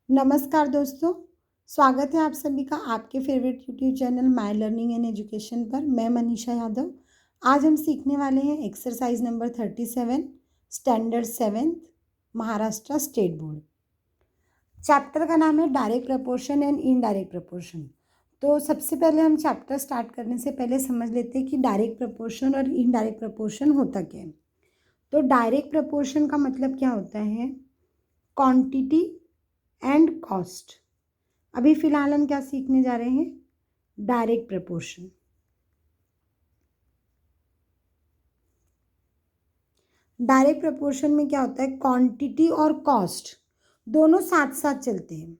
नमस्कार दोस्तों, स्वागत है आप सभी का आपके favourite YouTube channel my learning and education पर। मैं मनीषा यादव। आज हम सीखने वाले हैं exercise number 37, standard 7th, Maharashtra state board. Chapter का नाम है direct proportion and indirect proportion. तो सबसे पहले हम चैप्टर स्टार्ट करने से पहले समझ लेते हैं कि डायरेक्ट प्रपोर्शन और इनडायरेक्ट प्रपोर्शन होता क्या है। तो डायरेक्ट प्रपोर्शन का मतलब क्या होता है? Quantity and cost. अभी फिलहाल हम क्या सीखने जा रहे हैं? Direct proportion. डायरेक्ट प्रपोर्शन में क्या होता है? क्वांटिटी और कॉस्ट दोनों साथ साथ चलते हैं।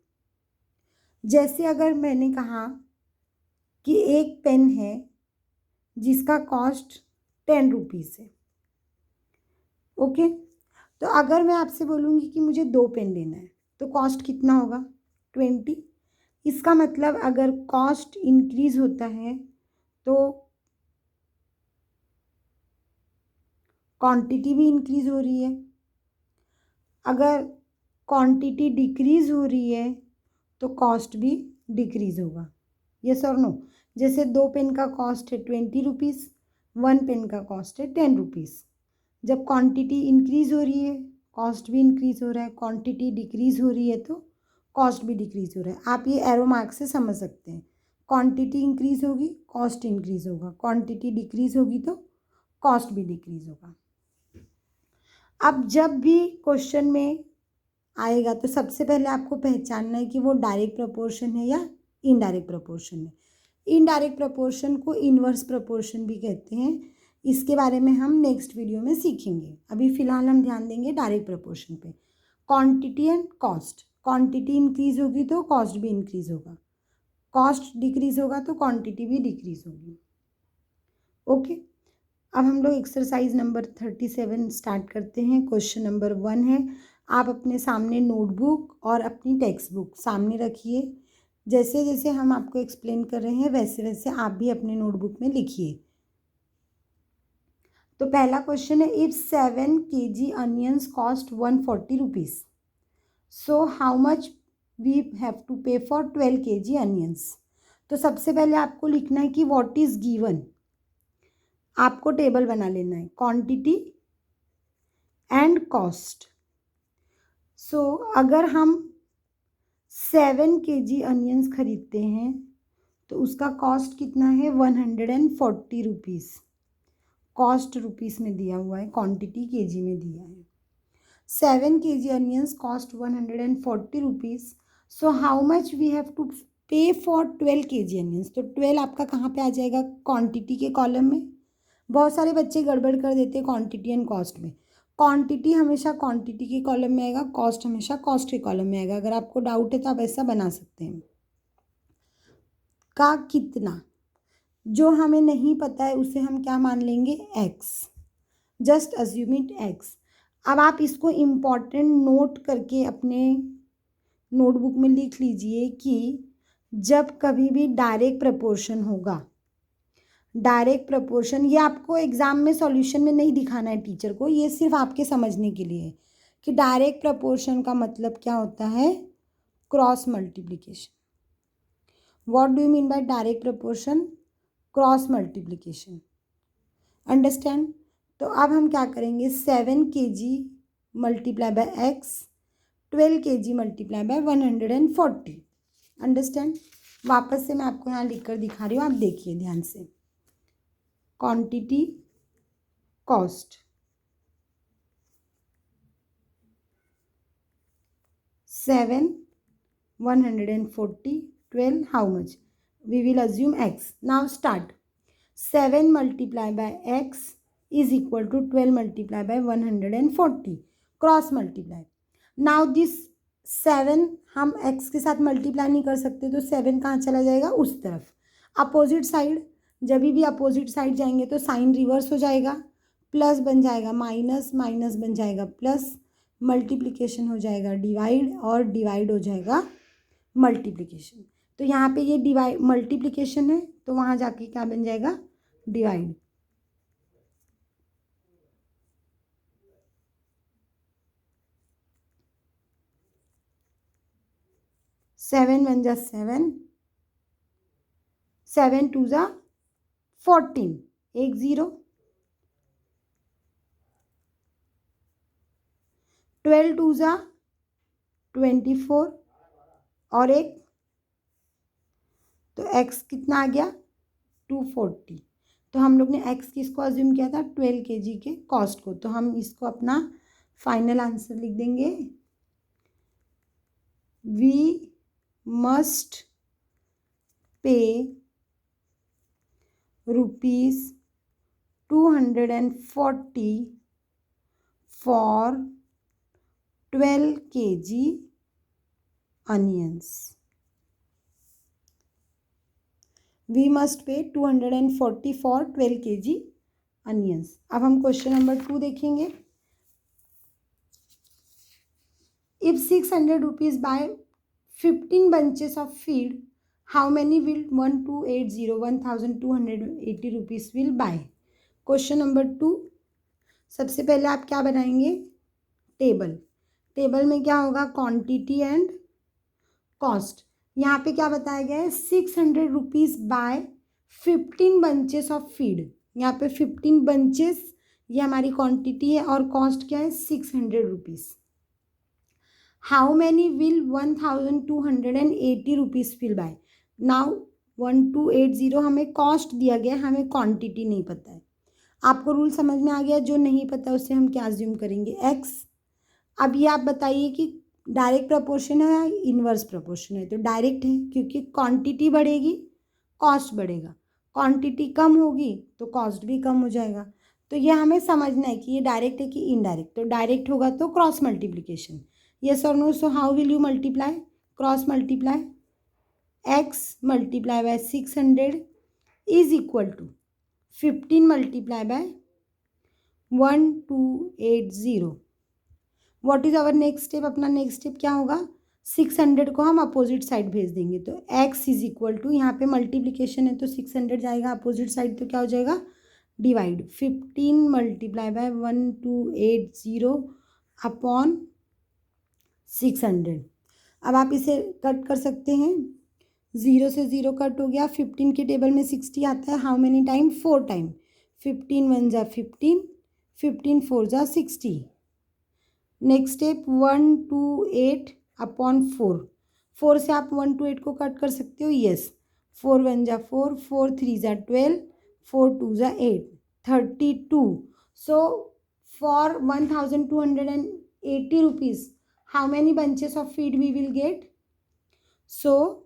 जैसे अगर मैंने कहा कि एक पेन है जिसका कॉस्ट 10 रुपीज़ है, ओके। तो अगर मैं आपसे बोलूँगी कि मुझे 2 पेन लेना है तो कॉस्ट कितना होगा? 20। इसका मतलब अगर कॉस्ट इंक्रीज होता है तो क्वांटिटी भी इंक्रीज हो रही है। अगर क्वांटिटी डिक्रीज हो रही है तो कॉस्ट भी डिक्रीज होगा। यस और नो? जैसे 2 पेन का कॉस्ट है 20 रुपीज़, 1 पेन का कॉस्ट है 10 रुपीज़। जब क्वांटिटी इंक्रीज हो रही है कॉस्ट भी इंक्रीज हो रहा है, क्वांटिटी डिक्रीज हो रही है तो कॉस्ट भी डिक्रीज हो रहा है। आप ये एरो मार्क से समझ सकते हैं। क्वांटिटी इंक्रीज होगी कॉस्ट इंक्रीज होगा, क्वांटिटी डिक्रीज होगी तो कॉस्ट भी डिक्रीज होगा। अब जब भी क्वेश्चन में आएगा तो सबसे पहले आपको पहचानना है कि वो डायरेक्ट प्रपोर्शन है या इनडायरेक्ट प्रपोर्शन है। इनडायरेक्ट प्रपोर्शन को इन्वर्स प्रपोर्शन भी कहते हैं। इसके बारे में हम नेक्स्ट वीडियो में सीखेंगे। अभी फ़िलहाल हम ध्यान देंगे डायरेक्ट प्रपोर्शन पे। Quantity and cost. Quantity increase होगी तो कॉस्ट भी इंक्रीज होगा, कॉस्ट डिक्रीज होगा तो क्वांटिटी भी डिक्रीज होगी, ओके। अब हम लोग एक्सरसाइज नंबर 37 स्टार्ट करते हैं। क्वेश्चन नंबर 1 है। आप अपने सामने नोटबुक और अपनी टेक्स्ट बुक सामने रखिए। जैसे जैसे हम आपको एक्सप्लेन कर रहे हैं वैसे वैसे आप भी अपने नोटबुक में लिखिए। तो पहला क्वेश्चन है, if 7 kg onions cost 140 rupees, so how much we have to pay for 12 kg onions. तो सबसे पहले आपको लिखना है कि व्हाट इज़ गिवन। आपको टेबल बना लेना है, क्वांटिटी एंड कॉस्ट। सो अगर हम 7 kg अनियंस खरीदते हैं तो उसका कॉस्ट कितना है? 140 रुपीज़। कॉस्ट रुपीज़ में दिया हुआ है, क्वांटिटी केजी में दिया है। 7 kg onions cost 140 rupees. So how much we have to pay for 12 kg onions. तो 12 आपका कहाँ पे आ जाएगा? क्वांटिटी के कॉलम में। बहुत सारे बच्चे गड़बड़ कर देते हैं क्वांटिटी एंड कॉस्ट में। क्वांटिटी हमेशा क्वांटिटी के कॉलम में आएगा, कॉस्ट हमेशा कॉस्ट के कॉलम में आएगा। अगर आपको डाउट है तो आप ऐसा बना सकते हैं। का कितना, जो हमें नहीं पता है उसे हम क्या मान लेंगे? X. Just assume it x. अब आप इसको इम्पॉर्टेंट नोट करके अपने नोटबुक में लिख लीजिए कि जब कभी भी डायरेक्ट प्रपोर्शन होगा, डायरेक्ट प्रपोर्शन, ये आपको एग्जाम में सॉल्यूशन में नहीं दिखाना है टीचर को, ये सिर्फ आपके समझने के लिए है कि डायरेक्ट प्रपोर्शन का मतलब क्या होता है? Cross multiplication. What do you mean by direct proportion? Cross multiplication. Understand? तो अब हम क्या करेंगे? 7 kg multiply by x, 12 kg multiply by 140। Understand? वापस से मैं आपको यहाँ लिख कर दिखा रही हूँ, आप देखिए ध्यान से। Quantity, cost, 7, 140, 12, how much? We will assume x. Now start. 7 multiply by x is equal to 12 multiply by 140. Cross multiply. Now this 7 हम x के साथ मल्टीप्लाई नहीं कर सकते तो 7 कहाँ चला जाएगा? उस तरफ, अपोजिट साइड। जब भी अपोजिट साइड जाएंगे तो साइन रिवर्स हो जाएगा, प्लस बन जाएगा माइनस, माइनस बन जाएगा प्लस, मल्टीप्लिकेशन हो जाएगा डिवाइड और डिवाइड हो जाएगा मल्टीप्लिकेशन। तो यहाँ पे ये डिवाइड मल्टीप्लिकेशन है तो वहाँ जाके क्या बन जाएगा? डिवाइड। 7 1 जा 7, 7 2 जा 14, एक 0, 12 2 जा 24 और एक, तो x कितना आ गया 240। तो हम लोग ने x किसको अज्यूम किया था 12 kg के कॉस्ट को, तो हम इसको अपना फाइनल आंसर लिख देंगे। We must pay ₹240 for 12 kg onions. We must pay 240 for 12 kg onions. अब हम क्वेश्चन नंबर 2 देखेंगे। If 600 rupees buy 15 bunches of feed, how many will 1280 rupees will buy? Question number 2, सबसे पहले आप क्या बनाएंगे टेबल में क्या होगा क्वांटिटी एंड कॉस्ट। यहाँ पे क्या बताया गया है 600 rupees by 15 bunches of feed. यहाँ पे 15 बंचेस ये हमारी क्वांटिटी है और कॉस्ट क्या है 600 rupees. How many will 1280 rupees will buy. Now 1280 हमें कॉस्ट दिया गया, हमें क्वांटिटी नहीं पता है। आपको रूल समझ में आ गया, जो नहीं पता उससे हम क्या अज्यूम करेंगे x। अब ये आप बताइए कि डायरेक्ट प्रपोर्शन है या इन्वर्स प्रपोर्शन है। तो डायरेक्ट है क्योंकि क्वांटिटी बढ़ेगी कॉस्ट बढ़ेगा, क्वांटिटी कम होगी तो कॉस्ट भी कम हो जाएगा। तो ये हमें समझना है कि ये डायरेक्ट है कि इनडायरेक्ट। तो डायरेक्ट होगा तो क्रॉस मल्टीप्लिकेशन, यस और no. So how will you multiply, cross multiply, X multiply by 600 is equal to 15 multiply by 1280। What is our next step, अपना नेक्स्ट स्टेप क्या होगा 600 को हम अपोजिट साइड भेज देंगे। तो x इज इक्वल टू, यहाँ पे मल्टीप्लिकेशन है तो 600 जाएगा अपोजिट साइड, तो क्या हो जाएगा डिवाइड 15 मल्टीप्लाई बाय 1280 अपॉन 600। अब आप इसे कट कर सकते हैं, 0 से 0 कट हो गया, 15 के टेबल में 60 आता है, हाउ मेनी टाइम 4 टाइम, 15 1 जा 15, 15 4 जा 60। नेक्स्ट स्टेप 128 अपॉन 4, 4 से आप 128 को कट कर सकते हो, यस। 4 1 जा 4, 4 3 जा 12, 4 2 जा 8, 32। So for 1280 rupees how many bunches of feed we will get. So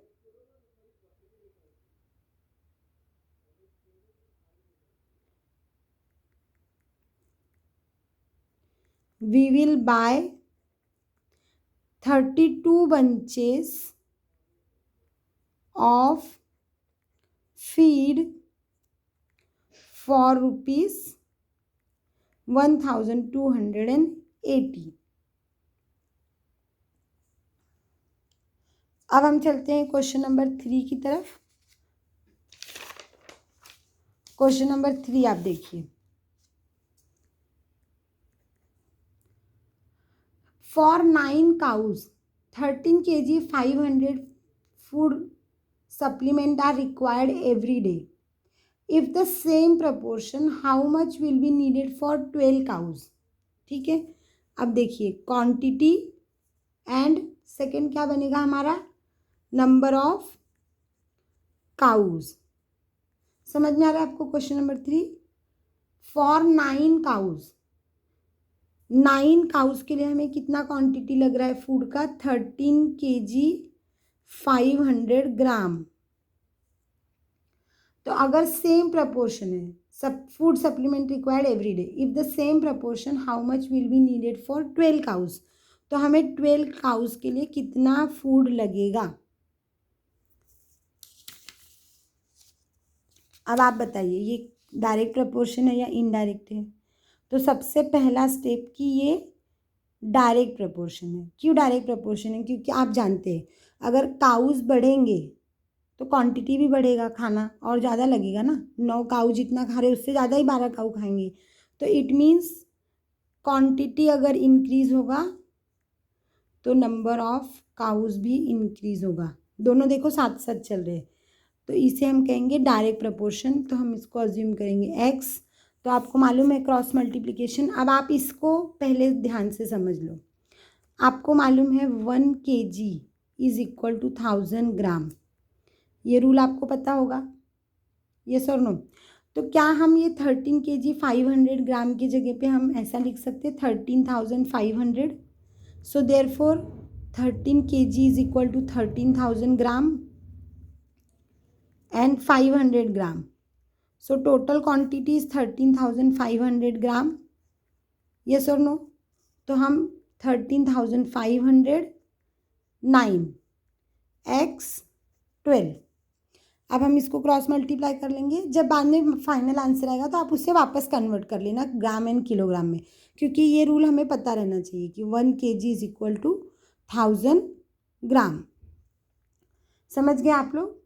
we will buy 32 bunches of feed for ₹1280। अब हम चलते हैं क्वेश्चन नंबर 3 की तरफ। क्वेश्चन नंबर 3 आप देखिए, For 9 cows, 13 kg 500 food supplement are required every day. If the same proportion, how much will be needed for 12 cows? ठीक है, अब देखिए क्वांटिटी एंड सेकेंड क्या बनेगा हमारा नंबर ऑफ काउज। समझ में आ रहा है आपको question number 3। For 9 cows, 9 cows के लिए हमें कितना क्वांटिटी लग रहा है फूड का 13 kg 500 ग्राम। तो अगर सेम प्रपोर्शन है, सब food supplement required every day, if the same proportion how much will be needed for 12 cows. तो हमें 12 काउस के लिए कितना फूड लगेगा। अब आप बताइए ये डायरेक्ट प्रपोर्शन है या इनडायरेक्ट है। तो सबसे पहला स्टेप कि ये डायरेक्ट प्रपोर्शन है। क्यों डायरेक्ट प्रपोर्शन है, क्योंकि आप जानते हैं अगर काउज बढ़ेंगे तो क्वांटिटी भी बढ़ेगा, खाना और ज़्यादा लगेगा ना। 9 काउ जितना खा रहे उससे ज़्यादा ही 12 काउ खाएंगे। तो इट मीन्स क्वांटिटी अगर इंक्रीज होगा तो नंबर ऑफ काउज भी इंक्रीज होगा। दोनों देखो साथ साथ चल रहे हैं, तो इसे हम कहेंगे डायरेक्ट प्रपोर्शन। तो हम इसको अज्यूम करेंगे x। तो आपको मालूम है क्रॉस मल्टीप्लिकेशन। अब आप इसको पहले ध्यान से समझ लो। आपको मालूम है 1 kg इज इक्वल टू 1000 ग्राम। ये रूल आपको पता होगा, यस और नो। तो क्या हम ये 13 kg 500 ग्राम की जगह पे हम ऐसा लिख सकते हैं 13,500। So therefore 13 kg is equal to 13,000 gram and 500 gram. So total quantity is 13,500 gram. Yes or no? तो हम 13,500 9 x 12। अब हम इसको क्रॉस मल्टीप्लाई कर लेंगे। जब बाद में फाइनल आंसर आएगा तो आप उससे वापस कन्वर्ट कर लेना ग्राम एंड किलोग्राम में, क्योंकि ये रूल हमें पता रहना चाहिए कि 1 kg इज इक्वल टू 1000 ग्राम। समझ गए आप लोग?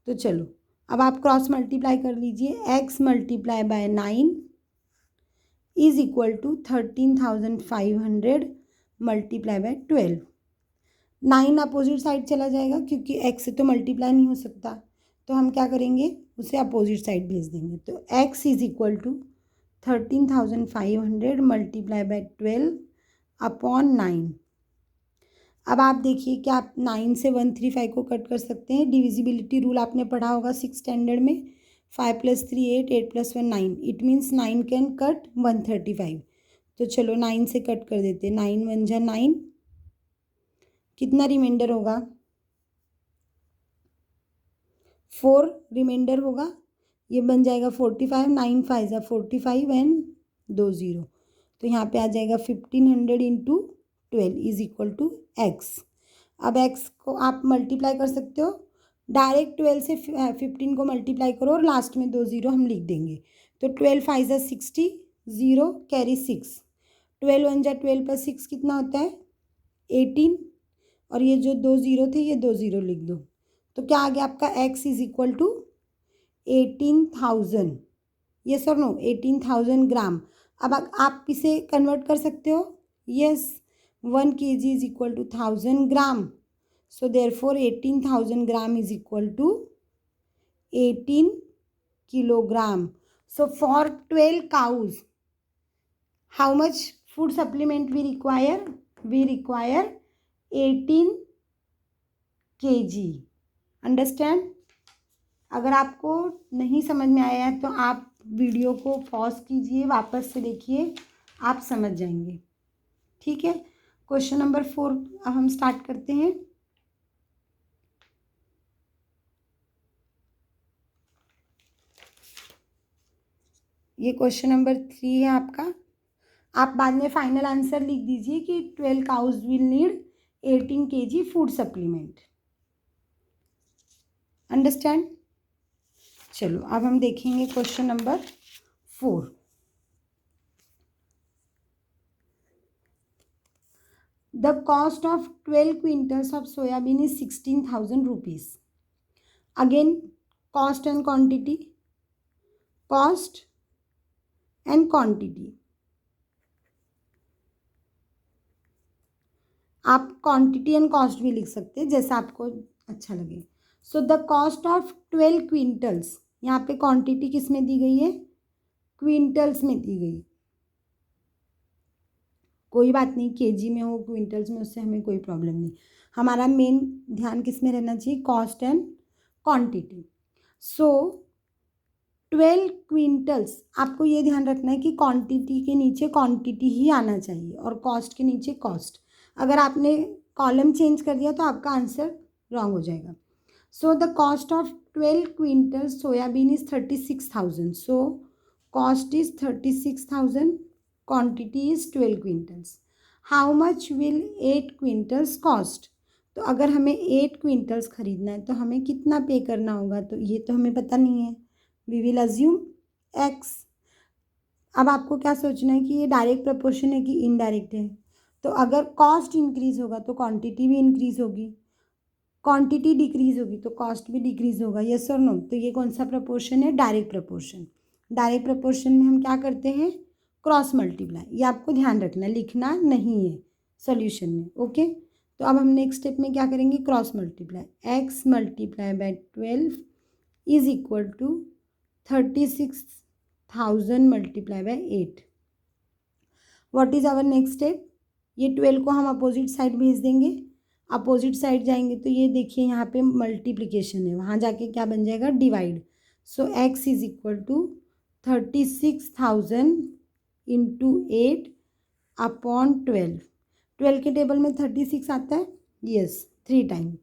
तो चलो अब आप क्रॉस मल्टीप्लाई कर लीजिए। x multiply by 9 is equal to 13,500 multiply by 12। 9 opposite side चला जाएगा क्योंकि x से तो मल्टीप्लाई नहीं हो सकता, तो हम क्या करेंगे उसे अपोजिट साइड भेज देंगे। तो x is equal to 13,500 multiply by 12 upon 9। अब आप देखिए कि आप 9 से 135 को कट कर सकते हैं। डिविजिबिलिटी रूल आपने पढ़ा होगा 6 स्टैंडर्ड में। 5 + 3 8, 8 + 1 9। It means 9 can cut 135। तो चलो 9 से कट कर देते। 9 × 1 = 9। कितना रिमाइंडर होगा? 4 रिमाइंडर होगा। ये बन जाएगा 45। 9 × 5 = 45 एंड 2 0। तो यहाँ पे आ जाएगा 1500 into 12 is equal to x। अब x को आप मल्टीप्लाई कर सकते हो डायरेक्ट। 12 से 15 को मल्टीप्लाई करो और लास्ट में 2 0 हम लिख देंगे। तो 12 × 5 = 60, 0 कैरी 6। 12 × 1 = 12 + 6 कितना होता है? 18। और ये जो 2 0 थे ये 2 0 लिख दो। तो क्या आ गया आपका x is equal to 18,000। Yes और नो? 18,000 ग्राम। अब आप इसे कन्वर्ट कर सकते हो। Yes, 1 kg is equal to 1000 gram. So therefore 18,000 gram is equal to 18 kilogram. So for 12 cows, how much food supplement we require? We require 18 kg. Understand? अगर आपको नहीं समझ में आया है तो आप वीडियो को पॉज कीजिए, वापस से देखिए, आप समझ जाएंगे। ठीक है। क्वेश्चन नंबर 4 अब हम स्टार्ट करते हैं। ये क्वेश्चन नंबर 3 है आपका। आप बाद में फाइनल आंसर लिख दीजिए कि 12 cows will need 18 kg food supplement. Understand? चलो अब हम देखेंगे question number 4। The cost of 12 quintals of soybean is 16,000 rupees. Again cost and quantity, cost and quantity. आप क्वांटिटी एंड कॉस्ट भी लिख सकते हैं जैसा आपको अच्छा लगे। So the cost of 12 quintals, यहाँ पे क्वांटिटी किस में दी गई है? क्विंटल्स में दी गई। कोई बात नहीं, केजी में हो क्विंटल्स में, उससे हमें कोई प्रॉब्लम नहीं। हमारा मेन ध्यान किस में रहना चाहिए? Cost and quantity. So 12 quintals, आपको ये ध्यान रखना है कि क्वांटिटी के नीचे क्वांटिटी ही आना चाहिए और कॉस्ट के नीचे कॉस्ट। अगर आपने कॉलम चेंज कर दिया तो आपका आंसर रॉन्ग हो जाएगा। सो the cost of 12 quintals soybean is 36,000। So cost is 36,000, quantity is 12 quintals. How much will 8 quintals cost? तो अगर हमें 8 क्विंटल्स खरीदना है तो हमें कितना पे करना होगा? तो ये तो हमें पता नहीं है। We will assume x। अब आपको क्या सोचना है कि ये डायरेक्ट प्रपोर्शन है कि इनडायरेक्ट है। तो अगर कॉस्ट इंक्रीज होगा तो क्वांटिटी भी इंक्रीज होगी, क्वांटिटी डिक्रीज होगी तो कॉस्ट भी डिक्रीज होगा। यस और नो? तो ये कौन सा प्रपोर्शन है? Direct proportion. डायरेक्ट प्रपोर्शन में हम क्या करते हैं? Cross multiply. ये आपको ध्यान रखना, लिखना नहीं है सॉल्यूशन में। ओके, तो अब हम नेक्स्ट स्टेप में क्या करेंगे, cross multiply, x multiply by 12 is equal to 36,000 multiply by 8। What is our next step, ये 12 को हम अपोजिट साइड भेज देंगे, अपोजिट साइड जाएंगे तो ये देखिए यहाँ पे मल्टीप्लिकेशन है, वहाँ जाके क्या बन जाएगा, divide. So x is equal to 36,000 into 8 upon 12। 12 के टेबल में 36 आता है, यस 3 टाइम,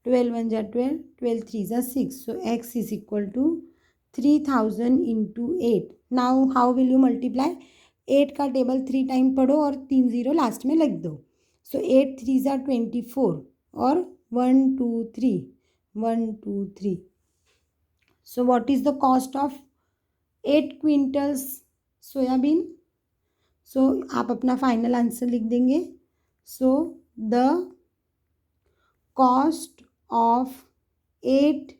12 1 जा 12, 12 3 जा 6, so x is equal to 3000 into 8। Now how will you multiply, 8 का टेबल 3 टाइम पढ़ो और 3 0 लास्ट में लिख दो। सो 8 3 जा 24 और 1 2 3, 1 2 3। So what is the cost of 8 quintals soybean. So आप अपना फाइनल आंसर लिख देंगे। So the cost of 8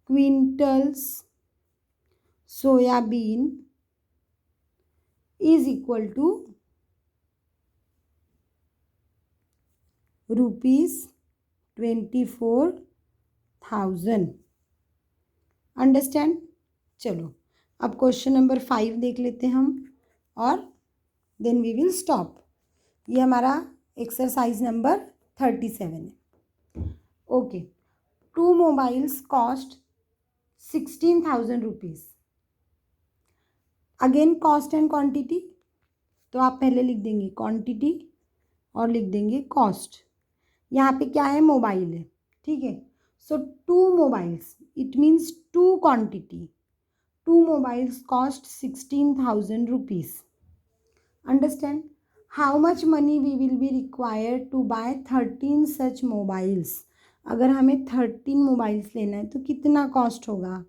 quintals soybean is equal to ₹24,000। Understand. चलो अब क्वेश्चन नंबर 5 देख लेते हैं हम और देन वी विल स्टॉप। ये हमारा एक्सरसाइज नंबर 37 है। Okay, 2 mobiles cost 16,000 rupees. Again cost and quantity, तो आप पहले लिख देंगे क्वांटिटी और लिख देंगे कॉस्ट। यहाँ पे क्या है, मोबाइल है, ठीक है। सो 2 mobiles, it means 2 quantity, 2 mobiles cost 16,000 rupees. Understand? How much money we will be required to buy 13 such mobiles? अगर हमें 13 मोबाइल्स लेना है तो कितना कॉस्ट होगा।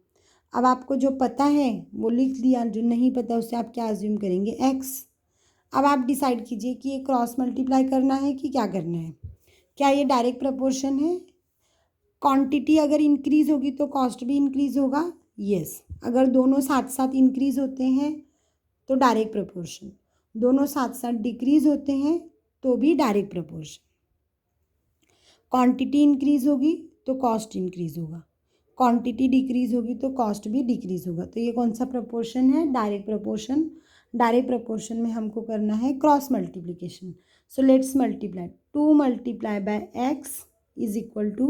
अब आपको जो पता है वो लिख दिया, जो नहीं पता उससे आप क्या अज्यूम करेंगे, x। अब आप डिसाइड कीजिए कि ये क्रॉस मल्टीप्लाई करना है कि क्या करना है। क्या ये डायरेक्ट प्रपोर्शन है, क्वांटिटी अगर इंक्रीज होगी तो कॉस्ट भी इंक्रीज होगा, यस। अगर दोनों साथ साथ इंक्रीज होते हैं तो डायरेक्ट प्रपोर्शन, दोनों साथ साथ डिक्रीज होते हैं तो भी डायरेक्ट प्रपोर्शन। क्वांटिटी इंक्रीज होगी तो कॉस्ट इंक्रीज होगा, क्वांटिटी डिक्रीज होगी तो कॉस्ट भी डिक्रीज होगा। तो ये कौन सा प्रपोर्शन है, डायरेक्ट प्रपोर्शन। डायरेक्ट प्रपोर्शन में हमको करना है cross multiplication. So let's multiply, 2 multiply by x is equal to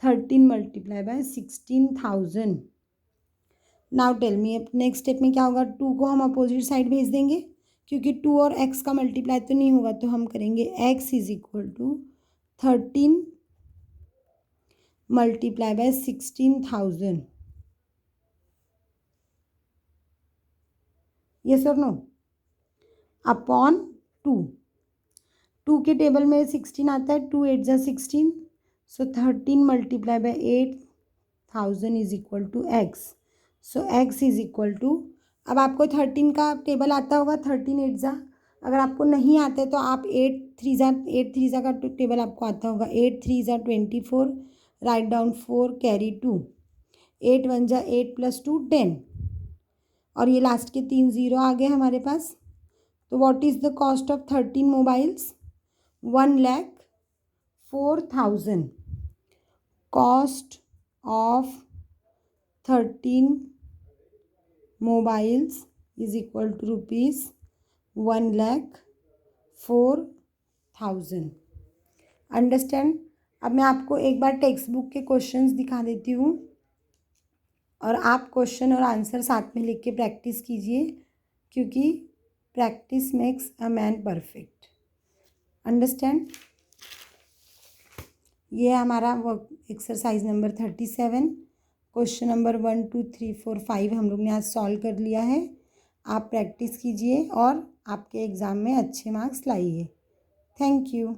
13 multiply by 16,000। Now tell me next step में क्या होगा, 2 को हम अपोजिट साइड भेज देंगे क्योंकि 2 और x का मल्टीप्लाई तो नहीं होगा, तो हम करेंगे x is equal to 13 multiply by 16,000। Yes और नो, अपॉन 2 के टेबल में 16 आता है, 2 8 जा 16, so 13 multiply by 8,000 is equal to x। So x is equal to, अब आपको 13 का टेबल आता होगा, 13 8 जा, अगर आपको नहीं आता है तो आप 8 3 जा का टेबल आपको आता होगा, 8 3 जा 24, राइट डाउन 4 कैरी 2, 8 1 जा 8 प्लस 2 10, और ये लास्ट के 3 0 आ गए हमारे पास। तो what is the cost of 13 mobiles, 1,04,000। Cost of 13 mobiles is equal to ₹1,04,000। Understand. अब मैं आपको एक बार टेक्स्ट बुक के क्वेश्चंस दिखा देती हूँ और आप क्वेश्चन और आंसर साथ में लिख के प्रैक्टिस कीजिए, क्योंकि practice makes a man perfect. Understand. ये हमारा work exercise number 37, question number 1 2 3 4 5 हम लोग ने आज सॉल्व कर लिया है। आप प्रैक्टिस कीजिए और आपके एग्ज़ाम में अच्छे मार्क्स लाइए। Thank you.